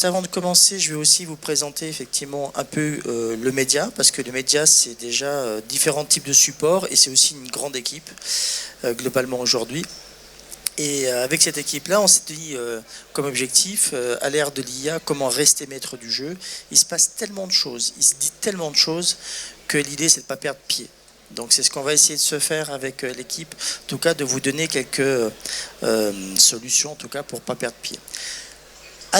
juste avant de commencer, je vais aussi vous présenter effectivement un peu le média, parce que le média, c'est déjà différents types de supports et c'est aussi une grande équipe globalement aujourd'hui. Et avec cette équipe-là, on s'est dit comme objectif, à l'ère de l'IA, comment rester maître du jeu. Il se passe tellement de choses, il se dit tellement de choses que l'idée, c'est de ne pas perdre pied. Donc c'est ce qu'on va essayer de se faire avec l'équipe, en tout cas de vous donner quelques solutions, en tout cas pour ne pas perdre pied.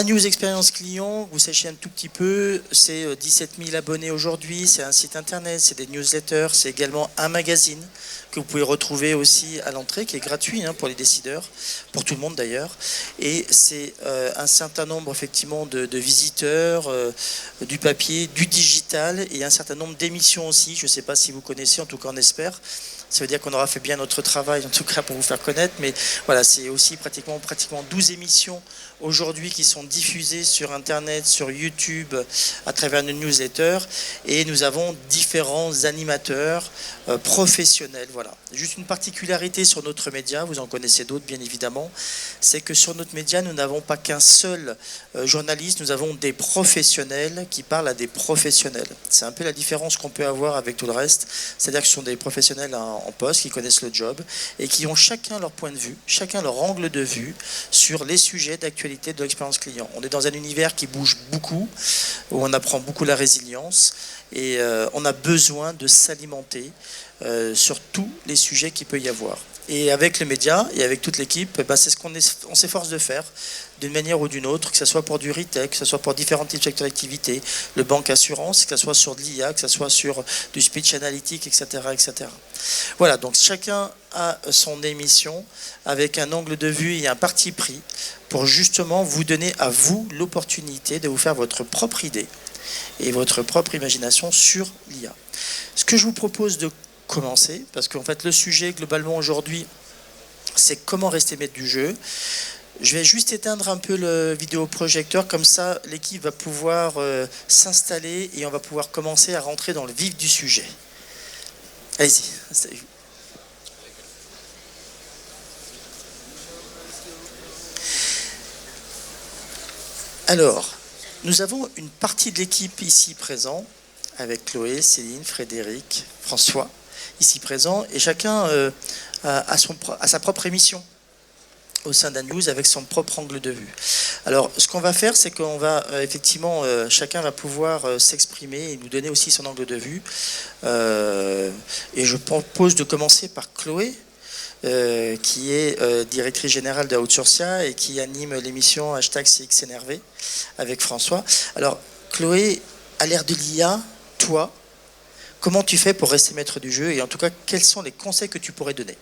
News Expérience Client, vous sachiez un tout petit peu, c'est 17 000 abonnés aujourd'hui, c'est un site internet, c'est des newsletters, c'est également un magazine que vous pouvez retrouver aussi à l'entrée, qui est gratuit pour les décideurs, pour tout le monde d'ailleurs. Et c'est un certain nombre effectivement de visiteurs, du papier, du digital et un certain nombre d'émissions aussi. Je ne sais pas si vous connaissez, en tout cas on espère. Ça veut dire qu'on aura fait bien notre travail, en tout cas pour vous faire connaître. Mais voilà, c'est aussi pratiquement 12 émissions aujourd'hui qui sont diffusées sur Internet, sur YouTube, à travers nos newsletters. Et nous avons différents animateurs professionnels. Voilà. Juste une particularité sur notre média, vous en connaissez d'autres bien évidemment, c'est que sur notre média, nous n'avons pas qu'un seul journaliste, nous avons des professionnels qui parlent à des professionnels. C'est un peu la différence qu'on peut avoir avec tout le reste. C'est-à-dire que ce sont des professionnels en poste, qui connaissent le job et qui ont chacun leur point de vue, chacun leur angle de vue sur les sujets d'actualité de l'expérience client. On est dans un univers qui bouge beaucoup, où on apprend beaucoup la résilience et on a besoin de s'alimenter sur tous les sujets qu'il peut y avoir. Et avec le média et avec toute l'équipe, c'est ce qu'on s'efforce de faire d'une manière ou d'une autre, que ce soit pour du retail, que ce soit pour différents types de secteurs d'activité, le banque assurance, que ce soit sur de l'IA, que ce soit sur du speech analytique, etc., etc. Voilà, donc chacun a son émission avec un angle de vue et un parti pris pour justement vous donner à vous l'opportunité de vous faire votre propre idée et votre propre imagination sur l'IA. Ce que je vous propose de commencer, parce qu'en fait le sujet globalement aujourd'hui c'est comment rester maître du jeu. Je vais juste éteindre un peu le vidéoprojecteur, comme ça l'équipe va pouvoir s'installer et on va pouvoir commencer à rentrer dans le vif du sujet. Allez-y, installez-vous. Alors, nous avons une partie de l'équipe ici présent, avec Chloé, Céline, Frédéric, François, ici présents, et chacun a sa propre émission au sein d'Anews avec son propre angle de vue. Alors, ce qu'on va faire, c'est qu'on va effectivement, chacun va pouvoir s'exprimer et nous donner aussi son angle de vue. Et je propose de commencer par Chloé, qui est directrice générale de Outsourcia et qui anime l'émission #CXNRV avec François. Alors, Chloé, à l'ère de l'IA, toi, comment tu fais pour rester maître du jeu et en tout cas, quels sont les conseils que tu pourrais donner ?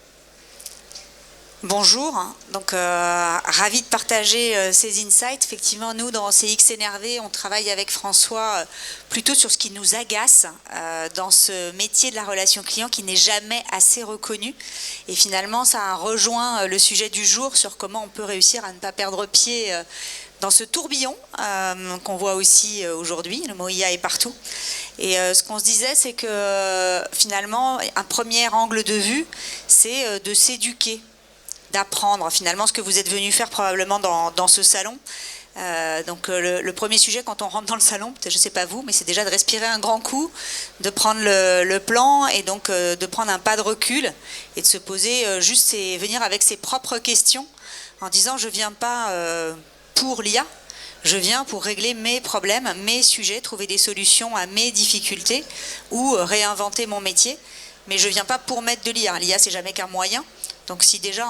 Bonjour, donc ravi de partager ces insights. Effectivement, nous, dans CXNRV, on travaille avec François plutôt sur ce qui nous agace dans ce métier de la relation client qui n'est jamais assez reconnu. Et finalement, ça a rejoint le sujet du jour sur comment on peut réussir à ne pas perdre pied dans ce tourbillon qu'on voit aussi aujourd'hui. Le mot IA est partout. Et ce qu'on se disait, c'est que finalement, un premier angle de vue, c'est de s'éduquer, d'apprendre finalement ce que vous êtes venu faire probablement dans ce salon. Donc le premier sujet quand on rentre dans le salon, peut-être je ne sais pas vous, mais c'est déjà de respirer un grand coup, de prendre le plan et donc de prendre un pas de recul et de se poser juste et venir avec ses propres questions en disant je ne viens pas pour l'IA, je viens pour régler mes problèmes, mes sujets, trouver des solutions à mes difficultés ou réinventer mon métier, mais je ne viens pas pour mettre de l'IA. L'IA, c'est jamais qu'un moyen. Donc si déjà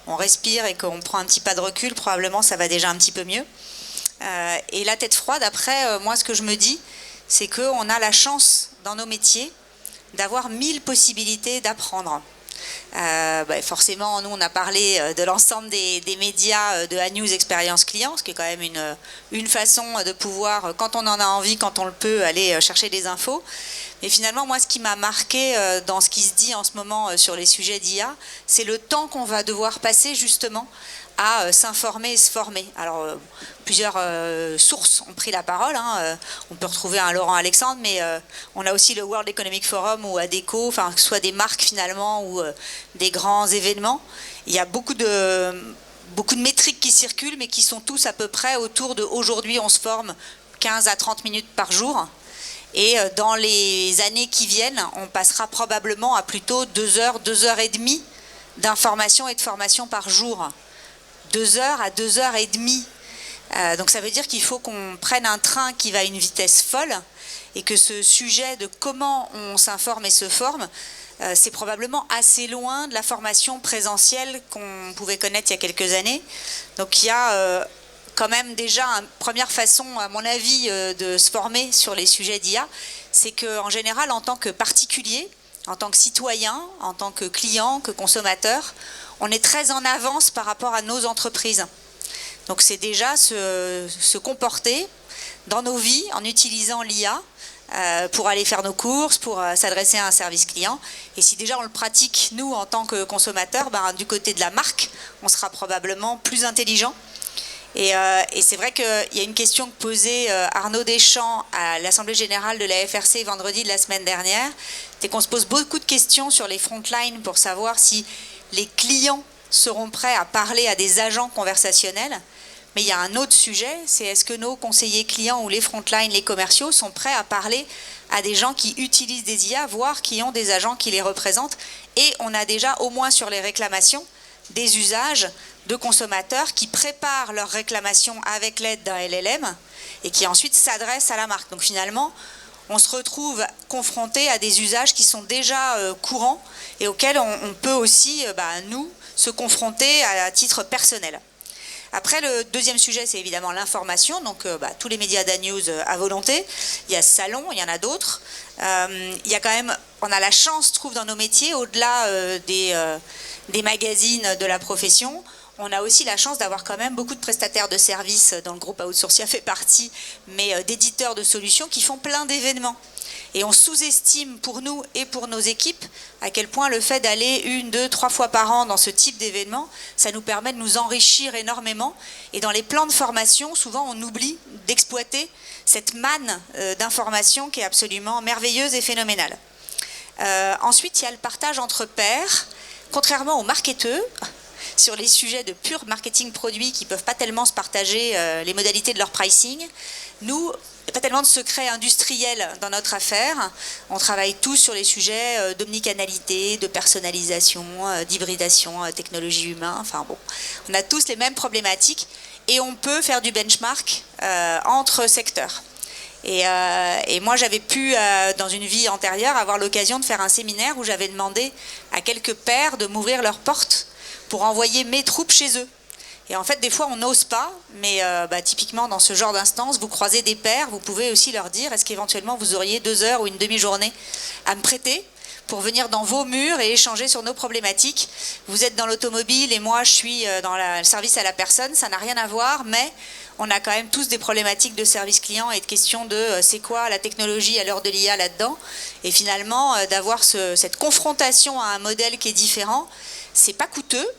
on respire et qu'on prend un petit pas de recul, probablement ça va déjà un petit peu mieux. Et la tête froide, après, moi ce que je me dis, c'est qu'on a la chance dans nos métiers d'avoir 1000 possibilités d'apprendre. Forcément, nous on a parlé de l'ensemble des médias de News Expérience Client, ce qui est quand même une façon de pouvoir, quand on en a envie, quand on le peut, aller chercher des infos. Mais finalement, moi, ce qui m'a marqué dans ce qui se dit en ce moment sur les sujets d'IA, c'est le temps qu'on va devoir passer justement à s'informer et se former. Alors, plusieurs sources ont pris la parole. On peut retrouver un Laurent Alexandre, mais on a aussi le World Economic Forum ou ADECO, enfin, que ce soit des marques finalement ou des grands événements. Il y a beaucoup de beaucoup de métriques qui circulent, mais qui sont tous à peu près autour de aujourd'hui, on se forme 15 à 30 minutes par jour. Et dans les années qui viennent, on passera probablement à plutôt 2 heures, 2 heures et demie d'information et de formation par jour. 2 heures à 2 heures et demie. Donc ça veut dire qu'il faut qu'on prenne un train qui va à une vitesse folle et que ce sujet de comment on s'informe et se forme, c'est probablement assez loin de la formation présentielle qu'on pouvait connaître il y a quelques années. Donc il y a quand même déjà une première façon, à mon avis, de se former sur les sujets d'IA, c'est qu'en général, en tant que particulier, en tant que citoyen, en tant que client, que consommateur, on est très en avance par rapport à nos entreprises. Donc c'est déjà se comporter dans nos vies en utilisant l'IA pour aller faire nos courses, pour s'adresser à un service client. Et si déjà on le pratique, nous, en tant que consommateurs, du côté de la marque, on sera probablement plus intelligent. Et c'est vrai qu'il y a une question que posait Arnaud Deschamps à l'Assemblée Générale de la FRC vendredi de la semaine dernière, c'est qu'on se pose beaucoup de questions sur les frontlines pour savoir si les clients seront prêts à parler à des agents conversationnels. Mais il y a un autre sujet, c'est est-ce que nos conseillers clients ou les frontlines, les commerciaux, sont prêts à parler à des gens qui utilisent des IA, voire qui ont des agents qui les représentent. Et on a déjà, au moins sur les réclamations, des usages de consommateurs qui préparent leurs réclamations avec l'aide d'un LLM et qui ensuite s'adressent à la marque. Donc finalement, on se retrouve confronté à des usages qui sont déjà courants et auxquels on peut aussi, nous, se confronter à titre personnel. Après, le deuxième sujet, c'est évidemment l'information. Donc, tous les médias d'ANews à volonté. Il y a ce salon, il y en a d'autres. Il y a quand même, on a la chance, je trouve, dans nos métiers, au-delà des magazines de la profession, on a aussi la chance d'avoir quand même beaucoup de prestataires de services, dont le groupe Outsourcia fait partie, mais d'éditeurs de solutions qui font plein d'événements. Et on sous-estime pour nous et pour nos équipes à quel point le fait d'aller 1, 2, 3 fois par an dans ce type d'événement, ça nous permet de nous enrichir énormément. Et dans les plans de formation, souvent on oublie d'exploiter cette manne d'informations qui est absolument merveilleuse et phénoménale. Ensuite, il y a le partage entre pairs. Contrairement aux marketeurs, sur les sujets de pur marketing produit qui ne peuvent pas tellement se partager les modalités de leur pricing, nous, il n'y a pas tellement de secrets industriels dans notre affaire. On travaille tous sur les sujets d'omnicanalité, de personnalisation, d'hybridation, technologie humaine. Enfin bon, on a tous les mêmes problématiques et on peut faire du benchmark entre secteurs. Et moi, j'avais pu, dans une vie antérieure, avoir l'occasion de faire un séminaire où j'avais demandé à quelques pairs de m'ouvrir leurs portes pour envoyer mes troupes chez eux. Et en fait, des fois, on n'ose pas, mais typiquement, dans ce genre d'instance, vous croisez des pairs, vous pouvez aussi leur dire, est-ce qu'éventuellement, vous auriez 2 heures ou une demi-journée à me prêter pour venir dans vos murs et échanger sur nos problématiques. Vous êtes dans l'automobile et moi, je suis dans le service à la personne, ça n'a rien à voir, mais on a quand même tous des problématiques de service client et de questions de c'est quoi la technologie à l'heure de l'IA là-dedans. Et finalement, d'avoir cette confrontation à un modèle qui est différent, c'est pas coûteux.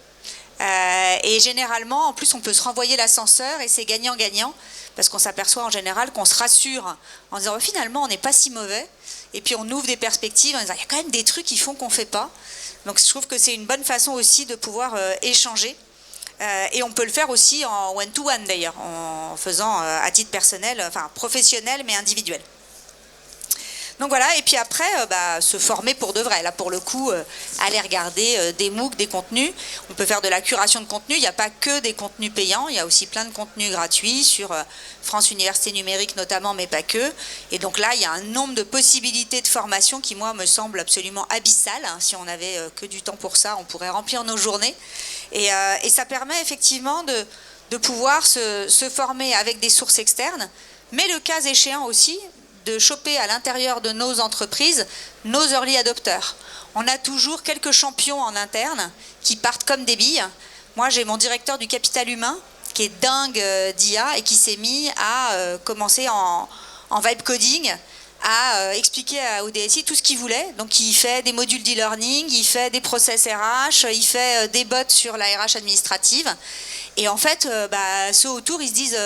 Et généralement, en plus, on peut se renvoyer l'ascenseur et c'est gagnant-gagnant parce qu'on s'aperçoit en général qu'on se rassure en disant finalement, on n'est pas si mauvais. Et puis, on ouvre des perspectives en disant il y a quand même des trucs qui font qu'on ne fait pas. Donc, je trouve que c'est une bonne façon aussi de pouvoir échanger. Et on peut le faire aussi en one-to-one d'ailleurs, en faisant à titre personnel, enfin professionnel mais individuel. Donc voilà, et puis après, se former pour de vrai. Là, pour le coup, aller regarder des MOOC, des contenus. On peut faire de la curation de contenu. Il n'y a pas que des contenus payants. Il y a aussi plein de contenus gratuits sur France Université Numérique notamment, mais pas que. Et donc là, il y a un nombre de possibilités de formation qui, moi, me semble absolument abyssal. Si on n'avait que du temps pour ça, on pourrait remplir nos journées. Et ça permet effectivement de pouvoir se former avec des sources externes, mais le cas échéant aussi, de choper à l'intérieur de nos entreprises nos early adopters. On a toujours quelques champions en interne qui partent comme des billes. Moi, j'ai mon directeur du capital humain qui est dingue d'IA et qui s'est mis à commencer en vibe coding, à expliquer au DSI tout ce qu'il voulait. Donc, il fait des modules d'e-learning, il fait des process RH, il fait des bots sur la RH administrative. Et en fait, ceux autour, ils se disent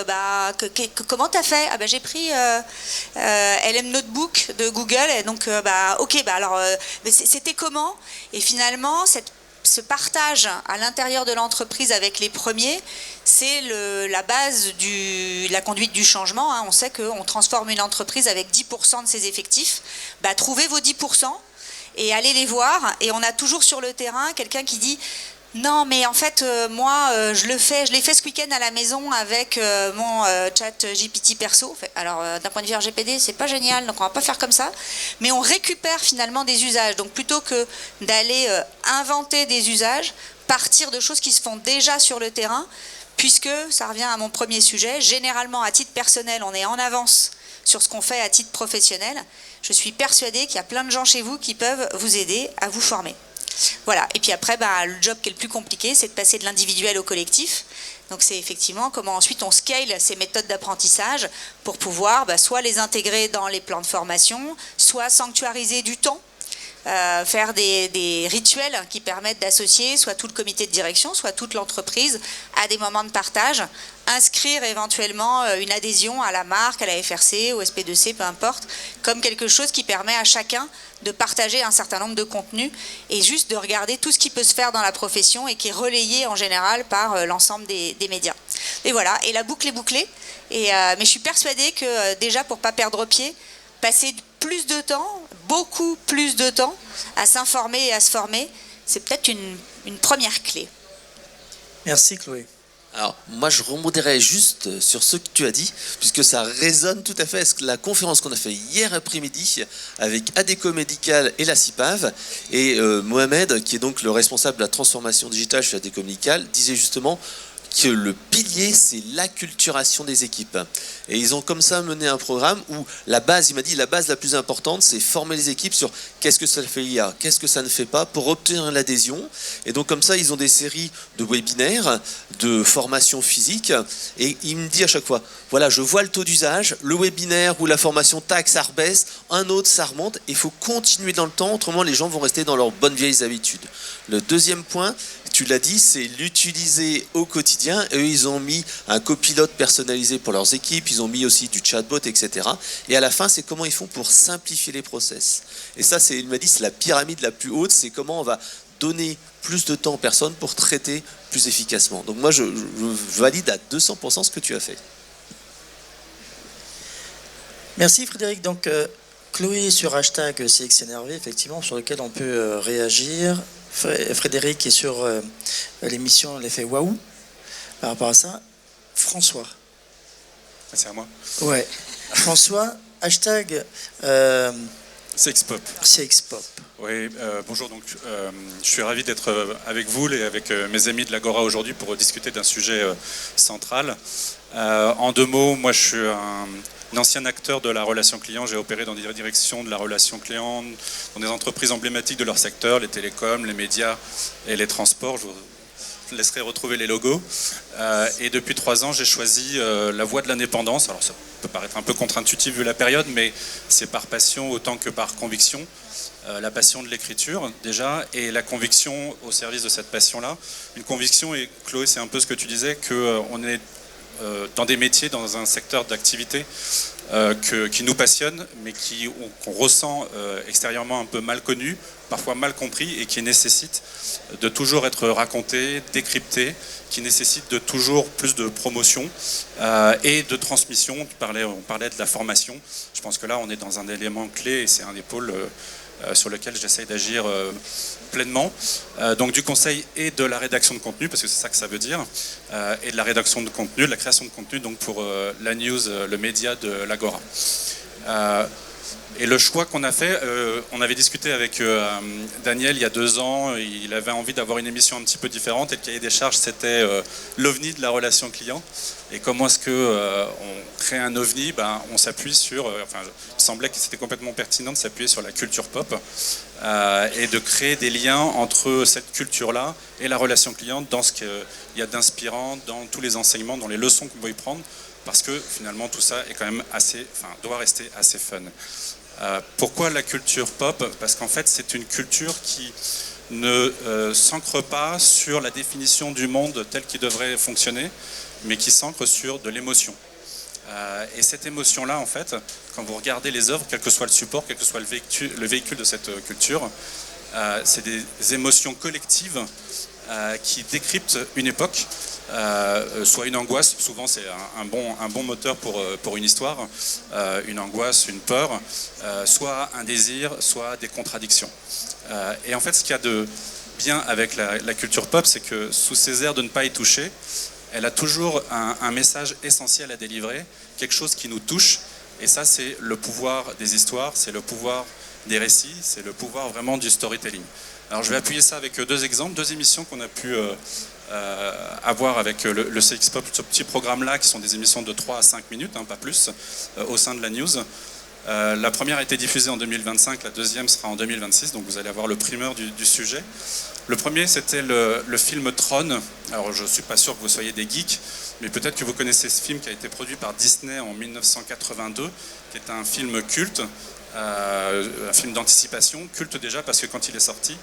comment t'as fait? J'ai pris LM Notebook de Google. Et donc, alors, c'était comment? Et finalement, cette ce partage à l'intérieur de l'entreprise avec les premiers, c'est la base de la conduite du changement. On sait qu'on transforme une entreprise avec 10% de ses effectifs. Trouvez vos 10% et allez les voir. Et on a toujours sur le terrain quelqu'un qui dit « Non, mais en fait, moi, je l'ai fait ce week-end à la maison avec mon chat GPT perso. » Alors, d'un point de vue RGPD, c'est pas génial, donc on va pas faire comme ça. Mais on récupère finalement des usages. Donc, plutôt que d'aller inventer des usages, partir de choses qui se font déjà sur le terrain, puisque, ça revient à mon premier sujet, généralement, à titre personnel, on est en avance sur ce qu'on fait à titre professionnel. Je suis persuadée qu'il y a plein de gens chez vous qui peuvent vous aider à vous former. Voilà, et puis après, le job qui est le plus compliqué, c'est de passer de l'individuel au collectif. Donc c'est effectivement comment ensuite on scale ces méthodes d'apprentissage pour pouvoir soit les intégrer dans les plans de formation, soit sanctuariser du temps, faire des rituels qui permettent d'associer soit tout le comité de direction, soit toute l'entreprise à des moments de partage, inscrire éventuellement une adhésion à la marque, à la FRC, au SP2C, peu importe, comme quelque chose qui permet à chacun de partager un certain nombre de contenus et juste de regarder tout ce qui peut se faire dans la profession et qui est relayé en général par l'ensemble des médias. Et voilà, et la boucle est bouclée. Mais je suis persuadée que déjà pour ne pas perdre pied, passer plus de temps, beaucoup plus de temps à s'informer et à se former, c'est peut-être une première clé. Merci Chloé. Alors, moi, je rebondirais juste sur ce que tu as dit, puisque ça résonne tout à fait avec la conférence qu'on a fait hier après-midi avec ADECO Médical et la CIPAV. Et Mohamed, qui est donc le responsable de la transformation digitale chez ADECO Médical, disait justement que le pilier, c'est l'acculturation des équipes. Et ils ont comme ça mené un programme où la base, il m'a dit, la base la plus importante, c'est former les équipes sur qu'est-ce que ça fait IA, qu'est-ce que ça ne fait pas, pour obtenir l'adhésion. Et donc comme ça, ils ont des séries de webinaires, de formations physiques. Et il me dit à chaque fois, voilà, je vois le taux d'usage, le webinaire ou la formation, tac, ça rebaisse, un autre, ça remonte. Il faut continuer dans le temps, autrement les gens vont rester dans leurs bonnes vieilles habitudes. Le deuxième point, tu l'as dit, c'est l'utiliser au quotidien. Eux, ils ont mis un copilote personnalisé pour leurs équipes, ils ont mis aussi du chatbot, etc. Et à la fin, c'est comment ils font pour simplifier les process. Et ça, il m'a dit, c'est la pyramide la plus haute, c'est comment on va donner plus de temps aux personnes pour traiter plus efficacement. Donc moi, je valide à 200% ce que tu as fait. Merci Frédéric. Donc Chloé sur hashtag CXNRV, effectivement, sur lequel on peut réagir. Frédéric est sur l'émission L'effet Waouh par rapport à ça. François. C'est à moi. Ouais. François, hashtag CXPop. CXPop. Oui, bonjour. Donc, je suis ravi d'être avec vous et avec mes amis de l'Agora aujourd'hui pour discuter d'un sujet central. En deux mots, moi je suis un ancien acteur de la relation client. J'ai opéré dans des directions de la relation client, dans des entreprises emblématiques de leur secteur, les télécoms, les médias et les transports. Je vous laisserai retrouver les logos. Et depuis 3 ans, j'ai choisi la voie de l'indépendance. Alors ça peut paraître un peu contre-intuitif vu la période, mais c'est par passion autant que par conviction. La passion de l'écriture déjà, et la conviction au service de cette passion-là. Une conviction, et Chloé, c'est un peu ce que tu disais, qu'on est dans des métiers, dans un secteur d'activité qui nous passionne, mais qu'on ressent extérieurement un peu mal connu, parfois mal compris, et qui nécessite de toujours être raconté, décrypté, qui nécessite de toujours plus de promotion et de transmission. On parlait de la formation. Je pense que là, on est dans un élément clé, et c'est un des pôles sur lequel j'essaye d'agir pleinement. Donc du conseil et de la rédaction de contenu, parce que c'est ça que ça veut dire, et de la rédaction de contenu, de la création de contenu, donc pour la news, le média de l'Agora. Et le choix qu'on a fait, on avait discuté avec Daniel il y a 2 ans, il avait envie d'avoir une émission un petit peu différente, et le cahier des charges, c'était l'OVNI de la relation client. Et comment est-ce qu'on crée un OVNI? On s'appuie sur, il semblait que c'était complètement pertinent de s'appuyer sur la culture pop et de créer des liens entre cette culture-là et la relation client dans ce qu'il y a d'inspirant, dans tous les enseignements, dans les leçons qu'on peut y prendre, parce que finalement tout ça est quand même doit rester assez fun. Pourquoi la culture pop? Parce qu'en fait c'est une culture qui ne s'ancre pas sur la définition du monde tel qu'il devrait fonctionner, mais qui s'ancre sur de l'émotion. Et cette émotion-là, en fait, quand vous regardez les œuvres, quel que soit le support, quel que soit le véhicule de cette culture, c'est des émotions collectives qui décryptent une époque, soit une angoisse, souvent c'est un bon moteur pour une histoire, une angoisse, une peur, soit un désir, soit des contradictions. Et en fait, ce qu'il y a de bien avec la culture pop, c'est que sous ces airs de ne pas y toucher, elle a toujours un message essentiel à délivrer, quelque chose qui nous touche, et ça c'est le pouvoir des histoires, c'est le pouvoir des récits, c'est le pouvoir vraiment du storytelling. Alors je vais appuyer ça avec deux exemples, deux émissions qu'on a pu avoir avec le CX Pop, ce petit programme-là, qui sont des émissions de 3 à 5 minutes, pas plus, au sein de la news. La première a été diffusée en 2025, la deuxième sera en 2026, donc vous allez avoir le primeur du sujet. Le premier, c'était le film Tron. Alors je ne suis pas sûr que vous soyez des geeks, mais peut-être que vous connaissez ce film qui a été produit par Disney en 1982, qui est un film culte, un film d'anticipation, culte déjà parce que quand il est sorti,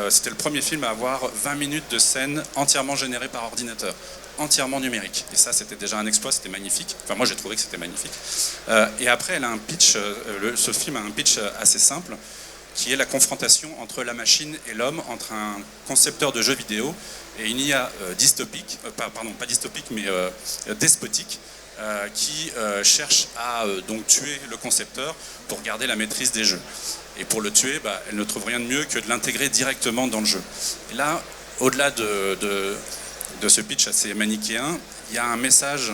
c'était le premier film à avoir 20 minutes de scène entièrement générée par ordinateur, entièrement numérique. Et ça, c'était déjà un exploit, c'était magnifique. Enfin, moi, j'ai trouvé que c'était magnifique. Et après, elle a un pitch, ce film a un pitch assez simple, qui est la confrontation entre la machine et l'homme, entre un concepteur de jeux vidéo et une IA dystopique, pas dystopique, mais despotique, qui cherche à donc tuer le concepteur pour garder la maîtrise des jeux. Et pour le tuer, elle ne trouve rien de mieux que de l'intégrer directement dans le jeu. Et là, au-delà de ce pitch assez manichéen, il y a un message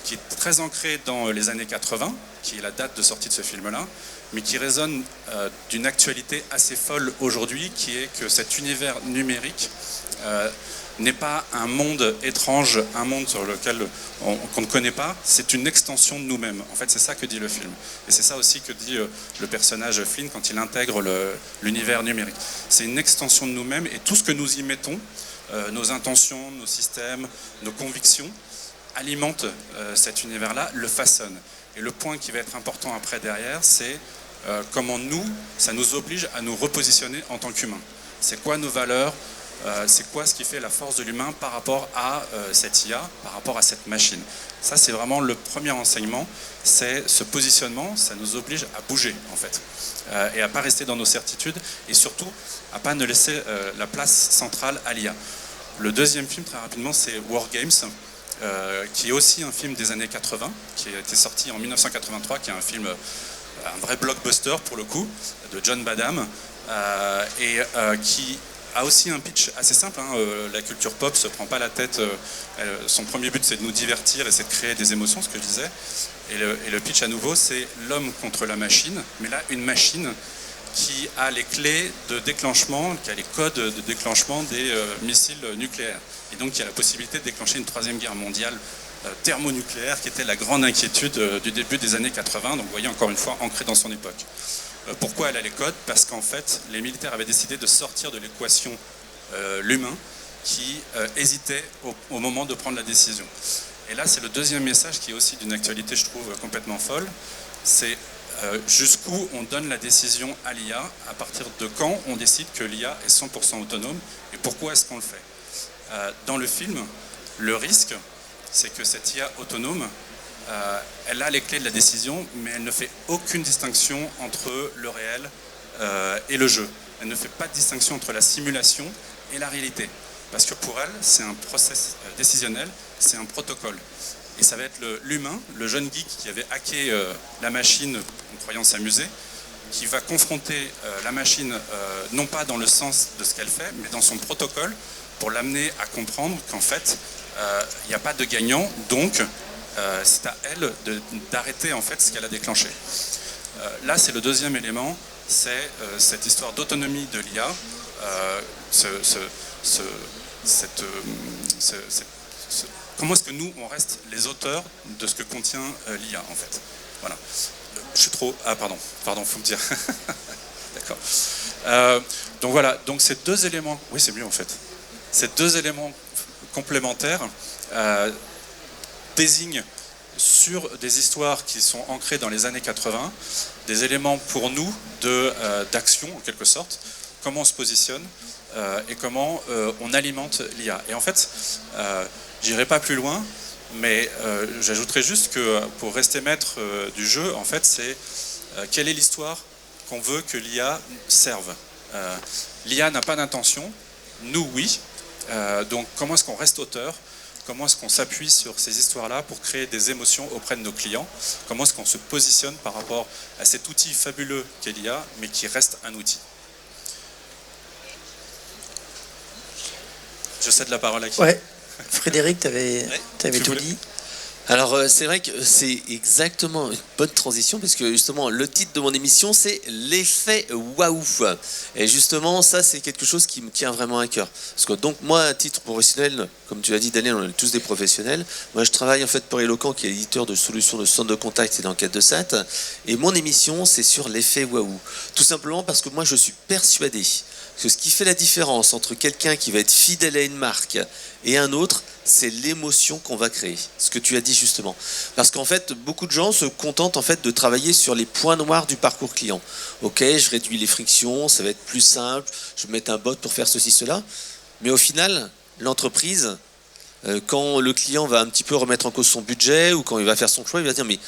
qui est très ancré dans les années 80, qui est la date de sortie de ce film-là, mais qui résonne d'une actualité assez folle aujourd'hui, qui est que cet univers numérique n'est pas un monde étrange, un monde sur lequel qu'on ne connaît pas, c'est une extension de nous-mêmes. En fait, c'est ça que dit le film. Et c'est ça aussi que dit le personnage Flynn quand il intègre l'univers numérique. C'est une extension de nous-mêmes, et tout ce que nous y mettons, nos intentions, nos systèmes, nos convictions, alimentent cet univers-là, le façonnent. Et le point qui va être important après derrière, c'est comment ça nous oblige à nous repositionner en tant qu'humains. C'est quoi nos valeurs ? C'est quoi ce qui fait la force de l'humain par rapport à cette IA, par rapport à cette machine. Ça, c'est vraiment le premier enseignement, c'est ce positionnement, ça nous oblige à bouger, en fait, et à ne pas rester dans nos certitudes, et surtout à ne pas ne laisser la place centrale à l'IA. Le deuxième film, très rapidement, c'est War Games, qui est aussi un film des années 80, qui a été sorti en 1983, qui est un film, un vrai blockbuster pour le coup, de John Badham, qui a aussi un pitch assez simple. La culture pop se prend pas la tête. Son premier but, c'est de nous divertir et c'est de créer des émotions, ce que je disais. Et le pitch, à nouveau, c'est l'homme contre la machine. Mais là, une machine qui a les clés de déclenchement, qui a les codes de déclenchement des missiles nucléaires. Et donc, il y a la possibilité de déclencher une troisième guerre mondiale thermonucléaire, qui était la grande inquiétude du début des années 80. Donc, vous voyez, encore une fois, ancrée dans son époque. Pourquoi elle a les codes ? Parce qu'en fait, les militaires avaient décidé de sortir de l'équation l'humain qui hésitait au moment de prendre la décision. Et là, c'est le deuxième message qui est aussi d'une actualité, je trouve, complètement folle. C'est jusqu'où on donne la décision à l'IA, à partir de quand on décide que l'IA est 100% autonome, et pourquoi est-ce qu'on le fait. Dans le film, le risque, c'est que cette IA autonome, elle a les clés de la décision, mais elle ne fait aucune distinction entre le réel et le jeu. Elle ne fait pas de distinction entre la simulation et la réalité. Parce que pour elle, c'est un process décisionnel, c'est un protocole. Et ça va être l'humain, le jeune geek qui avait hacké la machine en croyant s'amuser, qui va confronter la machine, non pas dans le sens de ce qu'elle fait, mais dans son protocole, pour l'amener à comprendre qu'en fait, il n'y a pas de gagnant, donc c'est à elle d'arrêter en fait ce qu'elle a déclenché. Là, c'est le deuxième élément, c'est cette histoire d'autonomie de l'IA, comment est-ce que nous, on reste les auteurs de ce que contient l'IA, en fait. Voilà. Je suis trop... Ah, pardon, faut me dire. D'accord. Donc voilà, donc ces deux éléments... Oui, c'est mieux, en fait. Ces deux éléments complémentaires désignent sur des histoires qui sont ancrées dans les années 80, des éléments pour nous d'action, en quelque sorte, comment on se positionne et comment on alimente l'IA. Et en fait, j'irai pas plus loin, mais j'ajouterai juste que pour rester maître du jeu, en fait, c'est quelle est l'histoire qu'on veut que l'IA serve. L'IA n'a pas d'intention, nous oui. Donc comment est-ce qu'on reste auteur? Comment est-ce qu'on s'appuie sur ces histoires-là pour créer des émotions auprès de nos clients? Comment est-ce qu'on se positionne par rapport à cet outil fabuleux qu'est l'IA, mais qui reste un outil? Je cède la parole à qui? Ouais. Frédéric, tu avais tout dit. Alors c'est vrai que c'est exactement une bonne transition parce que justement le titre de mon émission c'est l'effet waouh, et justement ça c'est quelque chose qui me tient vraiment à cœur parce que donc moi à titre professionnel, comme tu l'as dit Daniel, on est tous des professionnels. Moi je travaille en fait pour Eloquent qui est éditeur de solutions de centre de contact et d'enquête de SAT, et mon émission c'est sur l'effet waouh, tout simplement parce que moi je suis persuadé que ce qui fait la différence entre quelqu'un qui va être fidèle à une marque et un autre, c'est l'émotion qu'on va créer. Ce que tu as dit justement. Parce qu'en fait, beaucoup de gens se contentent en fait de travailler sur les points noirs du parcours client. Ok, je réduis les frictions, ça va être plus simple, je vais mettre un bot pour faire ceci, cela. Mais au final, l'entreprise, quand le client va un petit peu remettre en cause son budget ou quand il va faire son choix, il va dire mais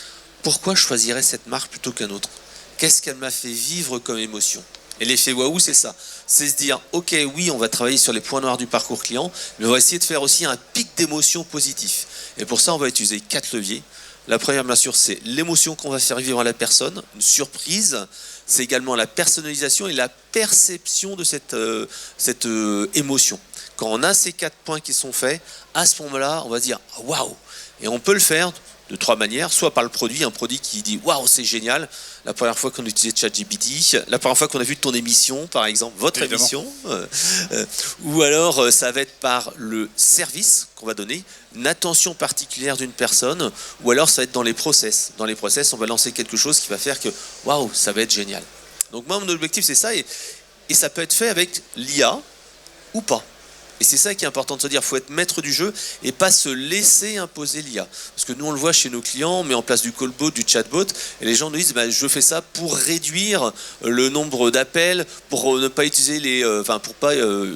pourquoi je choisirais cette marque plutôt qu'un autre? Qu'est-ce qu'elle m'a fait vivre comme émotion? Et l'effet waouh, c'est ça. C'est se dire, ok, oui, on va travailler sur les points noirs du parcours client, mais on va essayer de faire aussi un pic d'émotion positif. Et pour ça, on va utiliser 4 leviers. La première, bien sûr, c'est l'émotion qu'on va faire vivre à la personne, une surprise. C'est également la personnalisation et la perception de cette émotion. Quand on a ces 4 points qui sont faits, à ce moment-là, on va dire, waouh. Et on peut le faire de 3 manières, soit par le produit, un produit qui dit waouh, c'est génial. La première fois qu'on utilisait ChatGPT, la première fois qu'on a vu ton émission, par exemple, votre Évidemment. émission, ou alors ça va être par le service qu'on va donner, une attention particulière d'une personne, ou alors ça va être dans les process. Dans les process, on va lancer quelque chose qui va faire que waouh, ça va être génial. Donc moi, mon objectif, c'est ça, et ça peut être fait avec l'IA ou pas. Et c'est ça qui est important de se dire, il faut être maître du jeu et pas se laisser imposer l'IA. Parce que nous, on le voit chez nos clients, on met en place du callbot, du chatbot, et les gens nous disent, je fais ça pour réduire le nombre d'appels, pour ne pas utiliser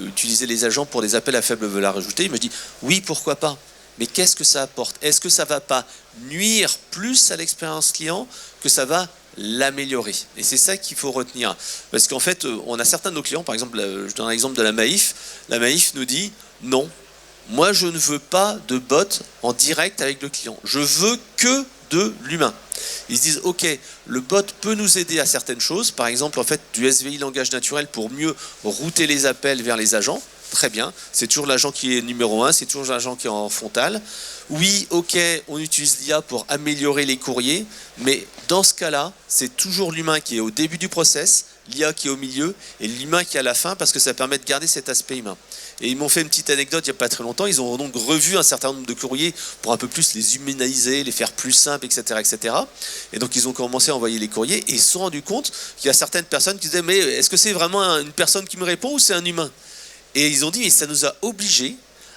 utiliser les agents pour des appels à faible valeur ajoutée. Il me dit, oui, pourquoi pas. Mais qu'est-ce que ça apporte? Est-ce que ça ne va pas nuire plus à l'expérience client que ça va l'améliorer? Et c'est ça qu'il faut retenir. Parce qu'en fait, on a certains de nos clients, par exemple, je donne un exemple de la Maïf. La Maïf nous dit, non, moi je ne veux pas de bot en direct avec le client. Je veux que de l'humain. Ils se disent, ok, le bot peut nous aider à certaines choses. Par exemple, en fait, du SVI langage naturel pour mieux router les appels vers les agents. Très bien, c'est toujours l'agent qui est numéro 1, c'est toujours l'agent qui est en frontal. Oui, ok, on utilise l'IA pour améliorer les courriers, mais dans ce cas-là, c'est toujours l'humain qui est au début du process, l'IA qui est au milieu, et l'humain qui est à la fin, parce que ça permet de garder cet aspect humain. Et ils m'ont fait une petite anecdote il n'y a pas très longtemps, ils ont donc revu un certain nombre de courriers pour un peu plus les humaniser, les faire plus simples, etc., etc. Et donc ils ont commencé à envoyer les courriers, et ils se sont rendus compte qu'il y a certaines personnes qui disaient, mais est-ce que c'est vraiment une personne qui me répond ou c'est un humain? Et ils ont dit, mais ça nous a obligés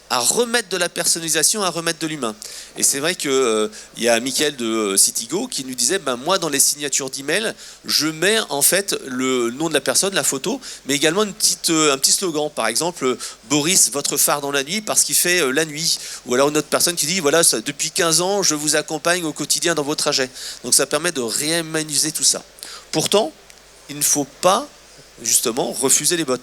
à remettre de la personnalisation, à remettre de l'humain. Et c'est vrai qu'il y a Mickaël de Citigo qui nous disait, moi dans les signatures d'email, je mets en fait le nom de la personne, la photo, mais également un petit slogan. Par exemple, Boris, votre phare dans la nuit parce qu'il fait la nuit. Ou alors une autre personne qui dit, voilà, depuis 15 ans, je vous accompagne au quotidien dans vos trajets. Donc ça permet de réhumaniser tout ça. Pourtant, il ne faut pas justement refuser les bots.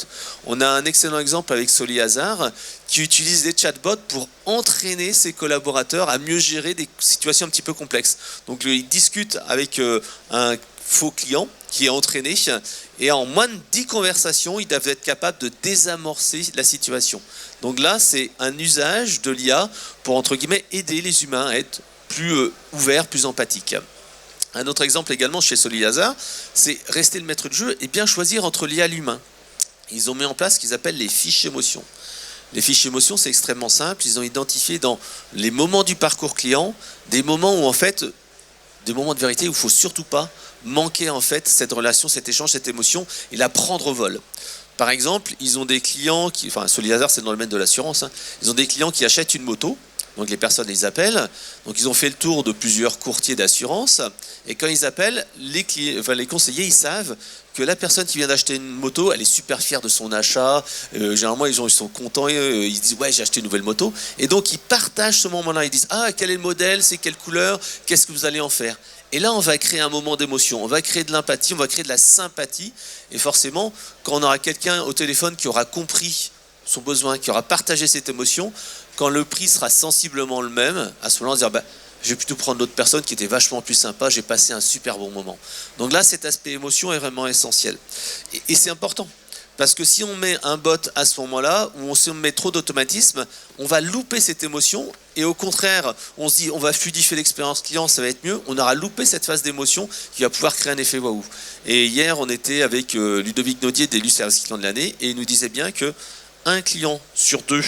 On a un excellent exemple avec Soli Hazard qui utilise des chatbots pour entraîner ses collaborateurs à mieux gérer des situations un petit peu complexes. Donc il discute avec un faux client qui est entraîné et en moins de 10 conversations, il doit être capable de désamorcer la situation. Donc là, c'est un usage de l'IA pour, entre guillemets, aider les humains à être plus ouverts, plus empathiques. Un autre exemple également chez Soli Hazard, c'est rester le maître du jeu et bien choisir entre l'IA et l'humain. Ils ont mis en place ce qu'ils appellent les fiches émotions. Les fiches émotions, c'est extrêmement simple. Ils ont identifié dans les moments du parcours client des moments où en fait, des moments de vérité où il ne faut surtout pas manquer en fait cette relation, cet échange, cette émotion et la prendre au vol. Par exemple, ils ont des clients qui, Soli Hazard, c'est dans le domaine de l'assurance. Ils ont des clients qui achètent une moto. Donc les personnes les appellent, donc ils ont fait le tour de plusieurs courtiers d'assurance, et quand ils appellent, les conseillers, ils savent que la personne qui vient d'acheter une moto, elle est super fière de son achat, généralement ils sont contents, ils disent ouais j'ai acheté une nouvelle moto, et donc ils partagent ce moment-là, ils disent ah quel est le modèle, c'est quelle couleur, qu'est-ce que vous allez en faire? Et là, on va créer un moment d'émotion, on va créer de l'empathie, on va créer de la sympathie. Et forcément, quand on aura quelqu'un au téléphone qui aura compris son besoin, qui aura partagé cette émotion, quand le prix sera sensiblement le même, à ce moment-là, on se dira, je vais plutôt prendre l'autre personne qui était vachement plus sympa, j'ai passé un super bon moment. Donc là, cet aspect émotion est vraiment essentiel. Et c'est important. Parce que si on met un bot à ce moment-là, ou si on met trop d'automatisme, on va louper cette émotion. Et au contraire, on se dit, on va fluidifier l'expérience client, ça va être mieux. On aura loupé cette phase d'émotion qui va pouvoir créer un effet waouh. Et hier, on était avec Ludovic Naudier, d'élu service client de l'année, et il nous disait bien que un client sur deux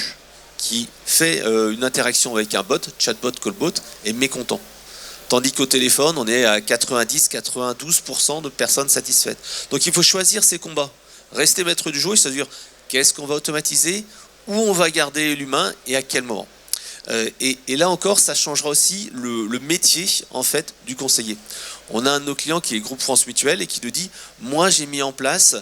qui fait une interaction avec un bot, chatbot, callbot, est mécontent. Tandis qu'au téléphone, on est à 90-92% de personnes satisfaites. Donc il faut choisir ses combats. Rester maître du jeu, c'est-à-dire qu'est-ce qu'on va automatiser, où on va garder l'humain et à quel moment. Et là encore, ça changera aussi le métier en fait du conseiller. On a un de nos clients qui est Groupe France Mutuelle et qui nous dit « Moi, j'ai mis en place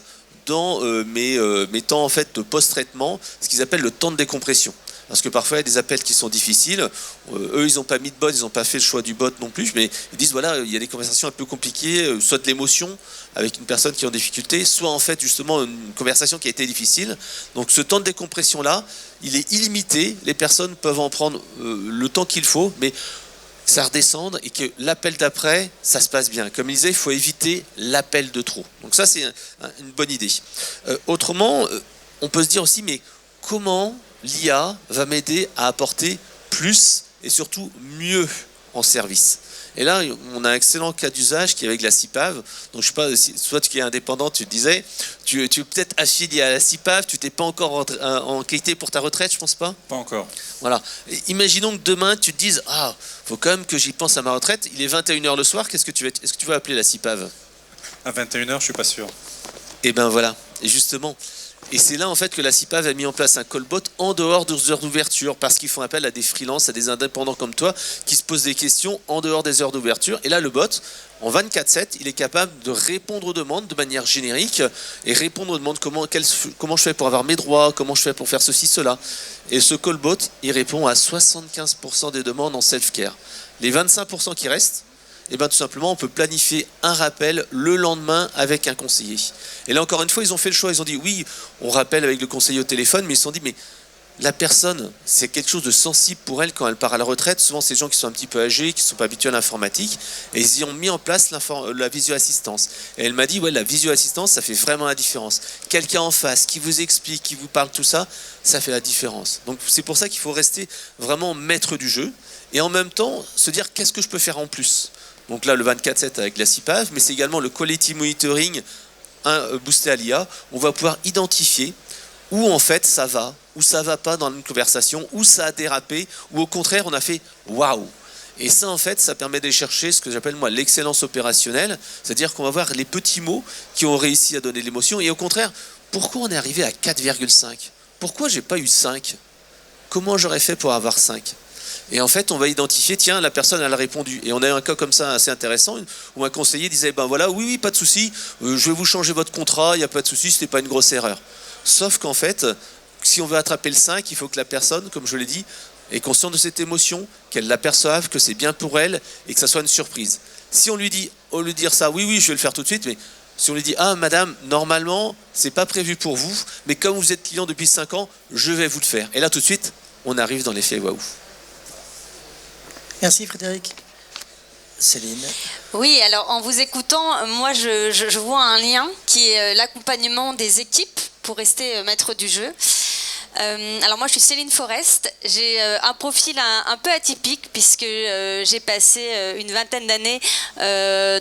dans mes temps en fait, de post-traitement ce qu'ils appellent le temps de décompression. » Parce que parfois, il y a des appels qui sont difficiles. Eux, ils n'ont pas mis de bot, ils n'ont pas fait le choix du bot non plus. Mais ils disent, voilà, il y a des conversations un peu compliquées, soit de l'émotion avec une personne qui est en difficulté, soit en fait, justement, une conversation qui a été difficile. Donc, ce temps de décompression-là, il est illimité. Les personnes peuvent en prendre le temps qu'il faut, mais ça redescende et que l'appel d'après, ça se passe bien. Comme il disait, il faut éviter l'appel de trop. Donc ça, c'est une bonne idée. Autrement, on peut se dire aussi, mais comment l'IA va m'aider à apporter plus et surtout mieux en service. Et là, on a un excellent cas d'usage qui est avec la CIPAV. Donc, je ne sais pas, soit tu es indépendant, tu te disais, tu es peut-être affilié à la CIPAV, tu n'es pas encore en qualité pour ta retraite, je ne pense pas. Pas encore. Voilà. Et imaginons que demain, tu te dises, ah, faut quand même que j'y pense à ma retraite. Il est 21h le soir, est-ce que tu vas appeler la CIPAV? À 21h, je ne suis pas sûr. Et ben voilà. Et justement... Et c'est là en fait que la CIPAV a mis en place un callbot en dehors des heures d'ouverture parce qu'ils font appel à des freelances, à des indépendants comme toi qui se posent des questions en dehors des heures d'ouverture. Et là, le bot, en 24/7, il est capable de répondre aux demandes de manière générique et répondre aux demandes comment je fais pour avoir mes droits, comment je fais pour faire ceci, cela. Et ce callbot, il répond à 75% des demandes en self-care. Les 25% qui restent, et bien tout simplement, on peut planifier un rappel le lendemain avec un conseiller. Et là, encore une fois, ils ont fait le choix. Ils ont dit, oui, on rappelle avec le conseiller au téléphone, mais ils se sont dit, mais la personne, c'est quelque chose de sensible pour elle quand elle part à la retraite. Souvent, c'est des gens qui sont un petit peu âgés, qui ne sont pas habitués à l'informatique. Et ils y ont mis en place la visio-assistance. Et elle m'a dit, ouais, la visio-assistance, ça fait vraiment la différence. Quelqu'un en face qui vous explique, qui vous parle tout ça, ça fait la différence. Donc, c'est pour ça qu'il faut rester vraiment maître du jeu. Et en même temps, se dire, qu'est-ce que je peux faire en plus ? Donc là, le 24/7 avec la CIPAV, mais c'est également le quality monitoring boosté à l'IA. On va pouvoir identifier où en fait ça va, où ça va pas dans une conversation, où ça a dérapé, ou au contraire on a fait waouh. Et ça en fait, ça permet de chercher ce que j'appelle moi l'excellence opérationnelle, c'est-à-dire qu'on va voir les petits mots qui ont réussi à donner de l'émotion. Et au contraire, pourquoi on est arrivé à 4,5 ? Pourquoi j'ai pas eu 5 ? Comment j'aurais fait pour avoir 5 ? Et en fait, on va identifier, tiens, la personne, elle a répondu. Et on a eu un cas comme ça assez intéressant, où un conseiller disait, ben voilà, oui, pas de souci, je vais vous changer votre contrat, il n'y a pas de souci, c'était pas une grosse erreur. Sauf qu'en fait, si on veut attraper le 5, il faut que la personne, comme je l'ai dit, est consciente de cette émotion, qu'elle l'aperçoive, que c'est bien pour elle, et que ça soit une surprise. Si on lui dit, au lieu de dire ça, oui, je vais le faire tout de suite, mais si on lui dit, ah madame, normalement, c'est pas prévu pour vous, mais comme vous êtes client depuis 5 ans, je vais vous le faire. Et là, tout de suite, on arrive dans l'effet waouh. Merci Frédéric. Céline. Oui, alors en vous écoutant, moi je vois un lien qui est l'accompagnement des équipes pour rester maître du jeu. Alors moi je suis Céline Forest, j'ai un profil un peu atypique puisque j'ai passé une vingtaine d'années à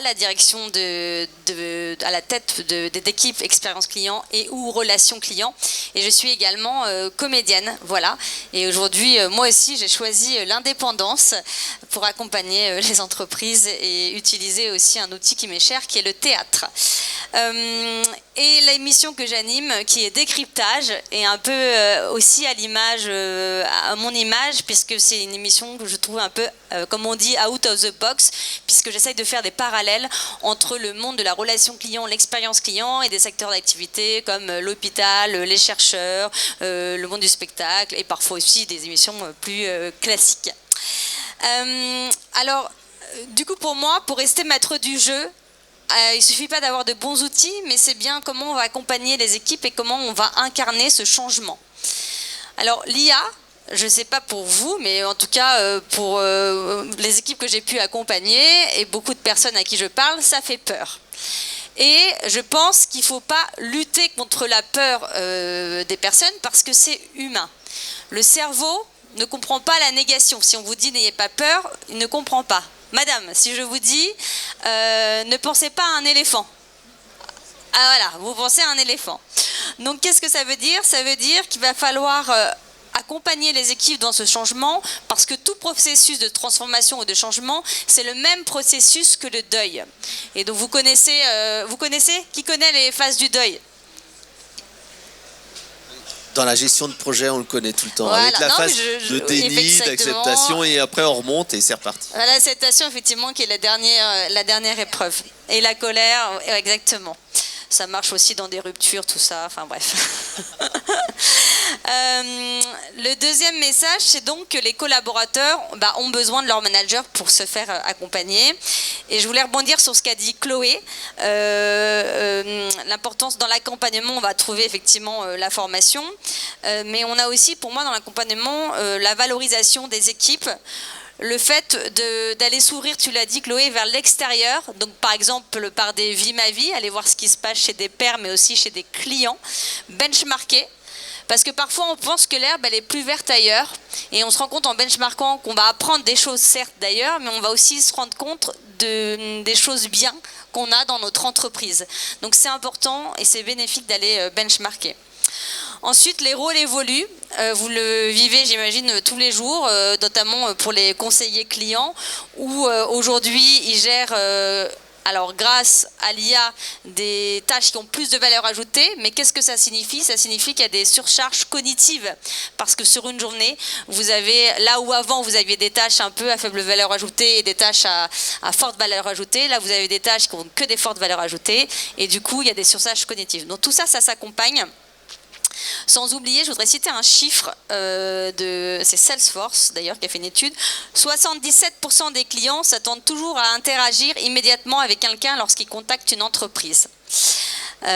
la direction à la tête d'équipes expérience client et ou relations clients, et je suis également comédienne, voilà. Et aujourd'hui moi aussi j'ai choisi l'indépendance pour accompagner les entreprises et utiliser aussi un outil qui m'est cher qui est le théâtre. Et l'émission que j'anime, qui est Décryptage, est un peu aussi à l'image, à mon image, puisque c'est une émission que je trouve un peu, comme on dit, out of the box, puisque j'essaye de faire des parallèles entre le monde de la relation client, l'expérience client, et des secteurs d'activité comme l'hôpital, les chercheurs, le monde du spectacle, et parfois aussi des émissions plus classiques. Alors, du coup, pour moi, pour rester maître du jeu, il ne suffit pas d'avoir de bons outils, mais c'est bien comment on va accompagner les équipes et comment on va incarner ce changement. Alors, l'IA, je ne sais pas pour vous, mais en tout cas, pour les équipes que j'ai pu accompagner et beaucoup de personnes à qui je parle, ça fait peur. Et je pense qu'il ne faut pas lutter contre la peur des personnes parce que c'est humain. Le cerveau ne comprend pas la négation. Si on vous dit n'ayez pas peur, il ne comprend pas. Madame, si je vous dis ne pensez pas à un éléphant. Ah voilà, vous pensez à un éléphant. Donc qu'est-ce que ça veut dire? Ça veut dire qu'il va falloir accompagner les équipes dans ce changement parce que tout processus de transformation ou de changement, c'est le même processus que le deuil. Et donc vous connaissez qui connaît les phases du deuil? Dans la gestion de projet, on le connaît tout le temps. Voilà. Avec la phase de déni, d'acceptation, et après on remonte et c'est reparti. L'acceptation, effectivement, qui est la dernière épreuve. Et la colère, exactement. Ça marche aussi dans des ruptures, tout ça, enfin bref. Le deuxième message, c'est donc que les collaborateurs ont besoin de leur manager pour se faire accompagner. Et je voulais rebondir sur ce qu'a dit Chloé. L'importance dans l'accompagnement, on va trouver effectivement la formation. Mais on a aussi, pour moi, dans l'accompagnement, la valorisation des équipes. Le fait d'aller s'ouvrir, tu l'as dit Chloé, vers l'extérieur, donc par exemple par des Vie ma vie, aller voir ce qui se passe chez des pairs mais aussi chez des clients, benchmarker, parce que parfois on pense que l'herbe elle est plus verte ailleurs et on se rend compte en benchmarkant qu'on va apprendre des choses certes d'ailleurs, mais on va aussi se rendre compte des choses bien qu'on a dans notre entreprise. Donc c'est important et c'est bénéfique d'aller benchmarker. Ensuite, les rôles évoluent. Vous le vivez, j'imagine, tous les jours, notamment pour les conseillers clients, où aujourd'hui, ils gèrent, alors grâce à l'IA, des tâches qui ont plus de valeur ajoutée. Mais qu'est-ce que ça signifie? Ça signifie qu'il y a des surcharges cognitives. Parce que sur une journée, vous avez, là où avant, vous aviez des tâches un peu à faible valeur ajoutée et des tâches à forte valeur ajoutée, là, vous avez des tâches qui n'ont que des fortes valeurs ajoutées. Et du coup, il y a des surcharges cognitives. Donc tout ça, ça s'accompagne. Sans oublier, je voudrais citer un chiffre, c'est Salesforce d'ailleurs qui a fait une étude, 77% des clients s'attendent toujours à interagir immédiatement avec quelqu'un lorsqu'ils contactent une entreprise. Donc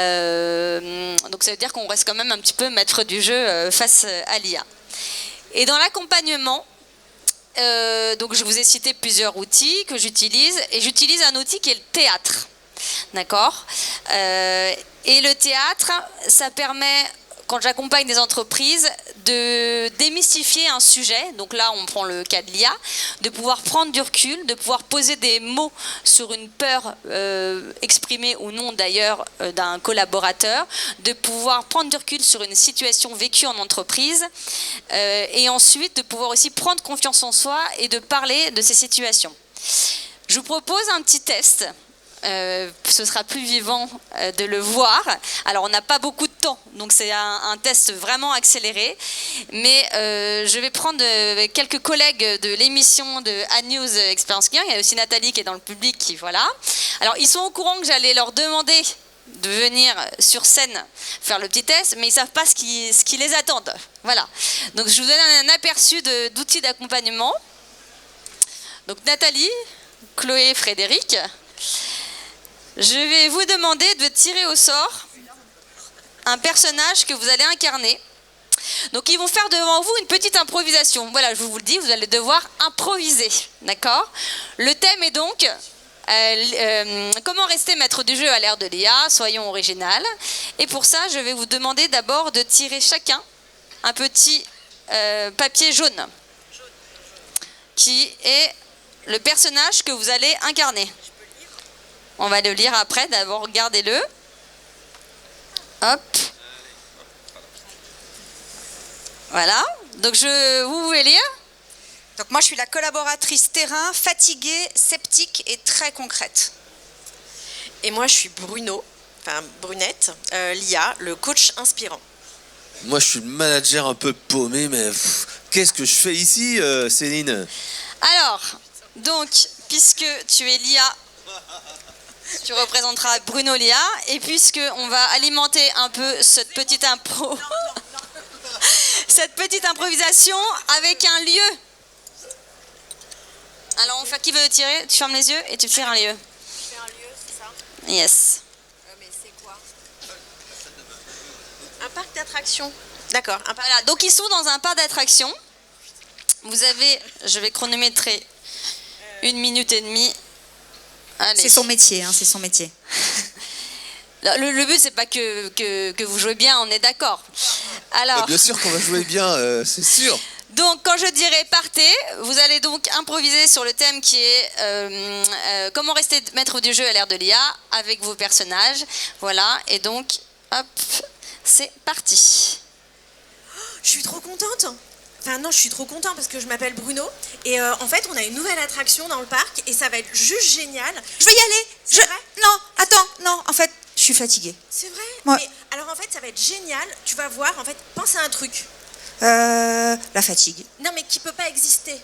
ça veut dire qu'on reste quand même un petit peu maître du jeu face à l'IA. Et dans l'accompagnement, donc je vous ai cité plusieurs outils que j'utilise, et j'utilise un outil qui est le théâtre. D'accord ? Et le théâtre, ça permet, quand j'accompagne des entreprises, de démystifier un sujet, donc là on prend le cas de l'IA, de pouvoir prendre du recul, de pouvoir poser des mots sur une peur exprimée ou non d'ailleurs d'un collaborateur, de pouvoir prendre du recul sur une situation vécue en entreprise et ensuite de pouvoir aussi prendre confiance en soi et de parler de ces situations. Je vous propose un petit test. Ce sera plus vivant de le voir. Alors on n'a pas beaucoup de temps, donc c'est un test vraiment accéléré, mais je vais prendre quelques collègues de l'émission de AdNews Experience Client. Il y a aussi Nathalie qui est dans le public qui, voilà. Alors ils sont au courant que j'allais leur demander de venir sur scène faire le petit test, mais ils ne savent pas ce qui les attend. Voilà. Donc je vous donne un aperçu d'outils d'accompagnement. Donc Nathalie, Chloé, Frédéric, je vais vous demander de tirer au sort un personnage que vous allez incarner. Donc ils vont faire devant vous une petite improvisation. Voilà, je vous le dis, vous allez devoir improviser. D'accord ? Le thème est donc comment rester maître du jeu à l'ère de l'IA, soyons original. Et pour ça, je vais vous demander d'abord de tirer chacun un petit papier jaune qui est le personnage que vous allez incarner. On va le lire après, d'abord regardez-le. Hop. Voilà. Donc vous pouvez lire. Donc moi je suis la collaboratrice terrain, fatiguée, sceptique et très concrète. Et moi je suis Brunette, l'IA, le coach inspirant. Moi je suis le manager un peu paumé, mais qu'est-ce que je fais ici, Céline? Alors, donc, puisque tu es l'IA, tu représenteras Bruno l'IA, et puisque on va alimenter un peu cette petite cette petite improvisation avec un lieu. Alors, on fait qui veut tirer? Tu fermes les yeux et tu tires un lieu. Je fais un lieu, c'est ça? Yes. Mais c'est quoi? Un parc d'attractions. D'accord. Voilà, donc ils sont dans un parc d'attractions. Vous avez, je vais chronométrer 1 minute et demie. Allez. C'est son métier, hein, c'est son métier. Le but, c'est pas que vous jouez bien, on est d'accord. Alors, Bien sûr qu'on va jouer bien, c'est sûr. donc, quand je dirai partez, vous allez donc improviser sur le thème qui est comment rester maître du jeu à l'ère de l'IA avec vos personnages. Voilà, et donc, hop, c'est parti. Je suis trop contente. Enfin non, je suis trop contente parce que je m'appelle Bruno et en fait on a une nouvelle attraction dans le parc et ça va être juste génial. Je vais y aller. C'est vrai? Non, attends, non, en fait, je suis fatiguée. C'est vrai? Ouais. Mais alors en fait ça va être génial. Tu vas voir, en fait, pense à un truc. La fatigue. Non mais qui peut pas exister.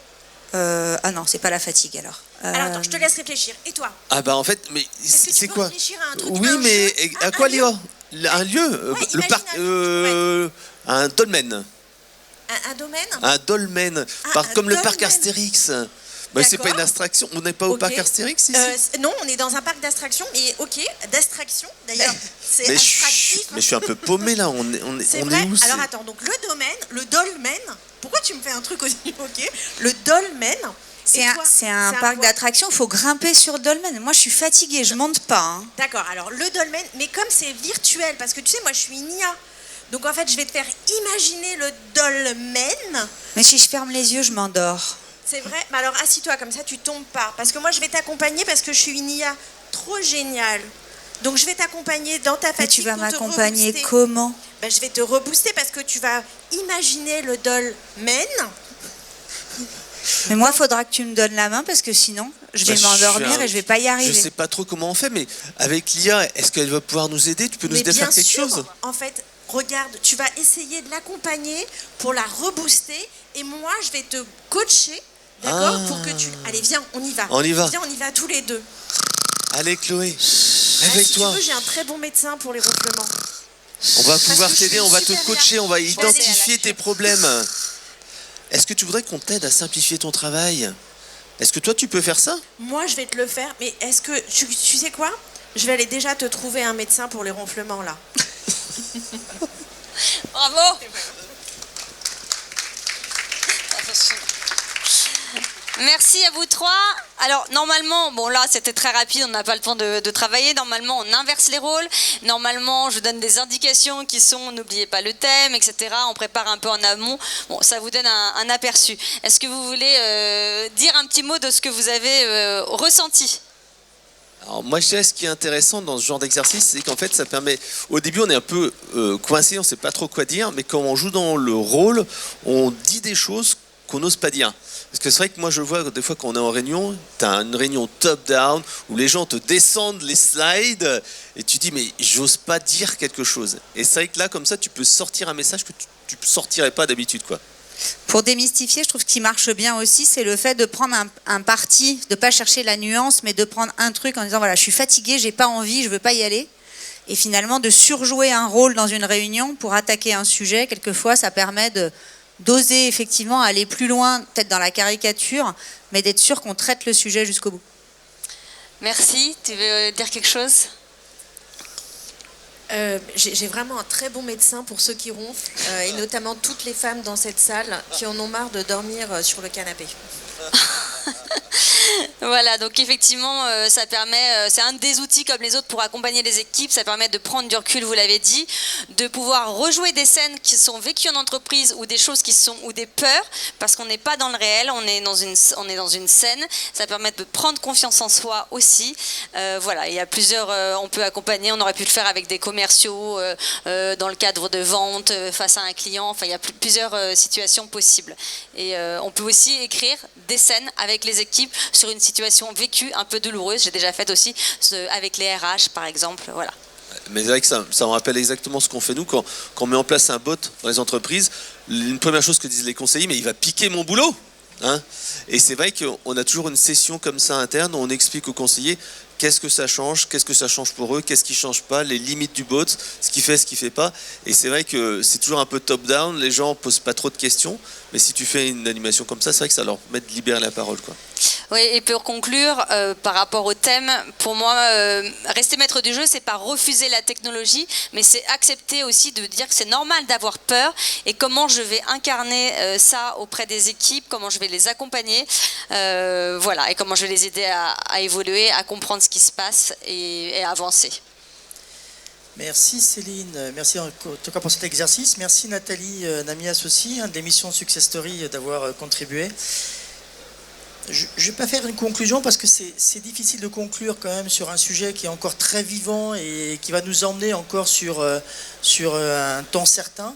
Ah non, c'est pas la fatigue alors. Alors attends, je te laisse réfléchir. Et toi? Ah bah en fait, mais Est-ce que tu c'est peux quoi? réfléchir à un truc, Oui, un mais jeu, à quoi un lieu? Un lieu Ouais, le imagine parc, un lieu, un dolmen. Un domaine? Un dolmen, Ah, un comme le parc dolmen. Astérix. Bah, c'est pas D'accord. une abstraction, on n'est pas au Ok. parc Astérix ici? Non, on est dans un parc d'attraction, mais ok, d'attraction d'ailleurs. C'est mais, abstractif. mais je suis un peu paumé là, on est C'est on vrai. est où? Alors attends, donc le dolmen. Pourquoi tu me fais un truc aussi? Ok. Le dolmen. C'est Et un, toi, c'est un parc quoi? d'attractions, il faut grimper sur le dolmen. Moi, je suis fatiguée, je monte pas. Hein. D'accord. Alors le dolmen, mais comme c'est virtuel, parce que tu sais, moi je suis une IA. Donc en fait, je vais te faire imaginer le dolmen. Mais si je ferme les yeux, je m'endors. C'est vrai. Mais alors assis-toi, comme ça tu tombes pas. Parce que moi je vais t'accompagner parce que je suis une IA trop géniale. Donc je vais t'accompagner dans ta Mais fatigue. tu vas pour te m'accompagner rebooster. comment? Ben, je vais te rebooster parce que tu vas imaginer le dolmen. Mais moi, il faudra que tu me donnes la main parce que sinon, je vais Bah, m'endormir suis un- et je vais pas y Je arriver. sais pas trop comment on fait, mais avec l'IA, est-ce qu'elle va pouvoir nous aider? Tu peux nous Mais aider à bien faire quelque sûr, chose? en fait, regarde, tu vas essayer de l'accompagner pour la rebooster et moi, je vais te coacher, d'accord, Ah. pour que tu... Allez, viens, on y va. On y va. Viens, on y va tous les deux. Allez Chloé, Ah, si tu réveille-toi. veux, j'ai un très bon médecin pour les ronflements. On va pouvoir que je t'aider, suis on va te super coacher, bien. on va Je vais aller à la identifier tes chute. problèmes. Est-ce que tu voudrais qu'on t'aide à simplifier ton travail? Est-ce que toi tu peux faire ça? Moi, je vais te le faire, mais est-ce que... Tu sais quoi? Je vais aller déjà te trouver un médecin pour les ronflements, là. Bravo. Merci à vous trois. Alors normalement, bon là c'était très rapide, on n'a pas le temps de travailler. Normalement on inverse les rôles. Normalement je donne des indications qui sont n'oubliez pas le thème, etc. On prépare un peu en amont. Bon, ça vous donne un aperçu. Est-ce que vous voulez dire un petit mot de ce que vous avez ressenti? Alors moi je dirais ce qui est intéressant dans ce genre d'exercice, c'est qu'en fait ça permet, au début on est un peu coincé, on sait pas trop quoi dire, mais quand on joue dans le rôle, on dit des choses qu'on n'ose pas dire. Parce que c'est vrai que moi je vois des fois quand on est en réunion, tu as une réunion top-down où les gens te descendent les slides et tu dis mais j'ose pas dire quelque chose. Et c'est vrai que là comme ça tu peux sortir un message que tu sortirais pas d'habitude quoi. Pour démystifier, je trouve que ce qui marche bien aussi, c'est le fait de prendre un parti, de ne pas chercher la nuance, mais de prendre un truc en disant voilà, je suis fatiguée, j'ai pas envie, je veux pas y aller. Et finalement, de surjouer un rôle dans une réunion pour attaquer un sujet, quelquefois, ça permet d'oser effectivement aller plus loin, peut-être dans la caricature, mais d'être sûr qu'on traite le sujet jusqu'au bout. Merci. Tu veux dire quelque chose? J'ai vraiment un très bon médecin pour ceux qui ronflent, et notamment toutes les femmes dans cette salle qui en ont marre de dormir sur le canapé. Voilà, donc effectivement, ça permet, c'est un des outils comme les autres pour accompagner les équipes, ça permet de prendre du recul, vous l'avez dit, de pouvoir rejouer des scènes qui sont vécues en entreprise ou des choses qui sont, ou des peurs, parce qu'on n'est pas dans le réel, on est dans une scène, ça permet de prendre confiance en soi aussi. Voilà, il y a plusieurs, on peut accompagner, on aurait pu le faire avec des commerciaux, dans le cadre de vente, face à un client, enfin il y a plusieurs situations possibles. Et on peut aussi écrire des scènes avec les équipes sur une situation vécue un peu douloureuse. J'ai déjà fait aussi avec les RH par exemple. Voilà. Mais c'est vrai que ça me rappelle exactement ce qu'on fait nous quand on met en place un bot dans les entreprises. Une première chose que disent les conseillers, mais il va piquer mon boulot. Hein, et c'est vrai qu'on a toujours une session comme ça interne où on explique aux conseillers qu'est-ce que ça change pour eux, qu'est-ce qui ne change pas, les limites du bot, ce qu'il fait, ce qu'il ne fait pas. Et c'est vrai que c'est toujours un peu top-down, les gens ne posent pas trop de questions, mais si tu fais une animation comme ça, c'est vrai que ça leur permet de libérer la parole, quoi. Oui, et pour conclure, par rapport au thème, pour moi, rester maître du jeu, c'est pas refuser la technologie, mais c'est accepter aussi de dire que c'est normal d'avoir peur et comment je vais incarner ça auprès des équipes, comment je vais les accompagner, voilà, et comment je vais les aider à évoluer, à comprendre ce qui se passe et à avancer. Merci Céline, merci en tout cas pour cet exercice. Merci Nathalie Namias aussi, de l'émission Success Story, d'avoir contribué. Je ne vais pas faire une conclusion parce que c'est difficile de conclure quand même sur un sujet qui est encore très vivant et qui va nous emmener encore sur un temps certain.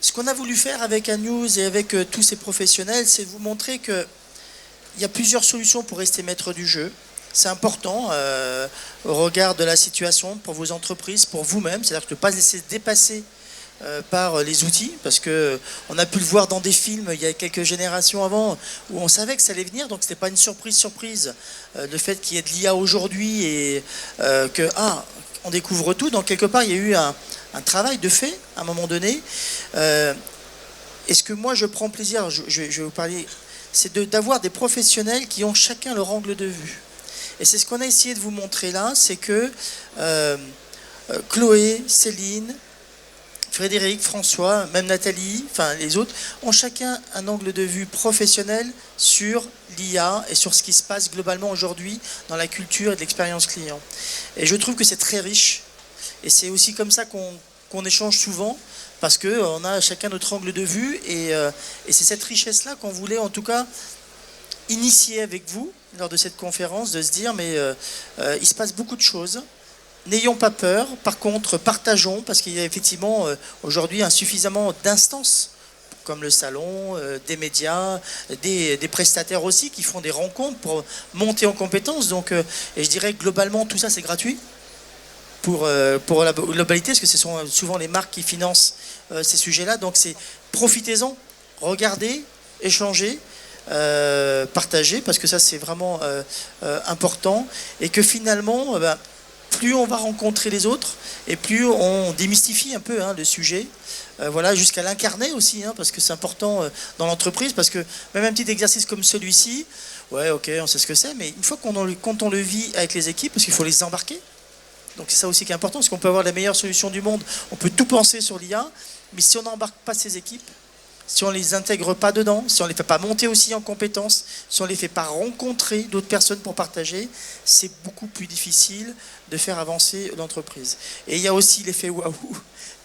Ce qu'on a voulu faire avec Anews et avec tous ces professionnels, c'est de vous montrer qu'il y a plusieurs solutions pour rester maître du jeu. C'est important au regard de la situation pour vos entreprises, pour vous-même, c'est-à-dire de ne pas se laisser dépasser par les outils, parce qu'on a pu le voir dans des films il y a quelques générations avant où on savait que ça allait venir, donc ce n'était pas une surprise le fait qu'il y ait de l'IA aujourd'hui et on découvre tout. Donc quelque part il y a eu un travail de fait à un moment donné. Et ce que moi je prends plaisir, je vais vous parler, c'est d'avoir des professionnels qui ont chacun leur angle de vue. Et c'est ce qu'on a essayé de vous montrer là, c'est que Chloé, Céline, Frédéric, François, même Nathalie, enfin les autres, ont chacun un angle de vue professionnel sur l'IA et sur ce qui se passe globalement aujourd'hui dans la culture et de l'expérience client. Et je trouve que c'est très riche. Et c'est aussi comme ça qu'on échange souvent, parce qu'on a chacun notre angle de vue. Et c'est cette richesse-là qu'on voulait en tout cas initier avec vous lors de cette conférence, de se dire mais il se passe beaucoup de choses. N'ayons pas peur, par contre partageons, parce qu'il y a effectivement aujourd'hui insuffisamment d'instances comme le salon, des médias, des prestataires aussi qui font des rencontres pour monter en compétences. Donc, et je dirais que globalement tout ça c'est gratuit pour la globalité, parce que ce sont souvent les marques qui financent ces sujets-là. Donc c'est profitez-en, regardez, échangez. Partager, parce que ça c'est vraiment important, et que finalement plus on va rencontrer les autres et plus on démystifie un peu le sujet, voilà, jusqu'à l'incarner aussi, parce que c'est important dans l'entreprise, parce que même un petit exercice comme celui-ci, ouais ok on sait ce que c'est, mais une fois quand on le vit avec les équipes, parce qu'il faut les embarquer, donc c'est ça aussi qui est important, parce qu'on peut avoir la meilleure solution du monde, on peut tout penser sur l'IA, mais si on n'embarque pas ces équipes, si on ne les intègre pas dedans, si on ne les fait pas monter aussi en compétences, si on ne les fait pas rencontrer d'autres personnes pour partager, c'est beaucoup plus difficile de faire avancer l'entreprise. Et il y a aussi l'effet waouh,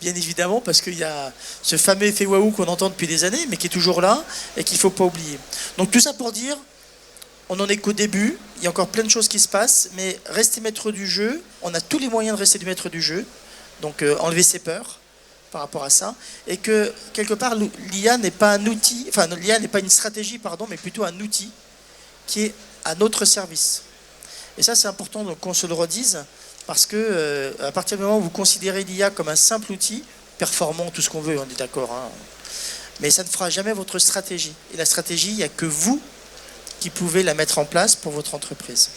bien évidemment, parce qu'il y a ce fameux effet waouh qu'on entend depuis des années, mais qui est toujours là et qu'il ne faut pas oublier. Donc tout ça pour dire, on n'en est qu'au début, il y a encore plein de choses qui se passent, mais rester maître du jeu, on a tous les moyens de rester du maître du jeu, donc enlever ses peurs par rapport à ça, et que quelque part l'IA n'est pas un outil, enfin l'IA n'est pas une stratégie, pardon, mais plutôt un outil qui est à notre service. Et ça c'est important qu'on se le redise, parce que à partir du moment où vous considérez l'IA comme un simple outil, performant, tout ce qu'on veut, on est d'accord, mais ça ne fera jamais votre stratégie. Et la stratégie, il n'y a que vous qui pouvez la mettre en place pour votre entreprise.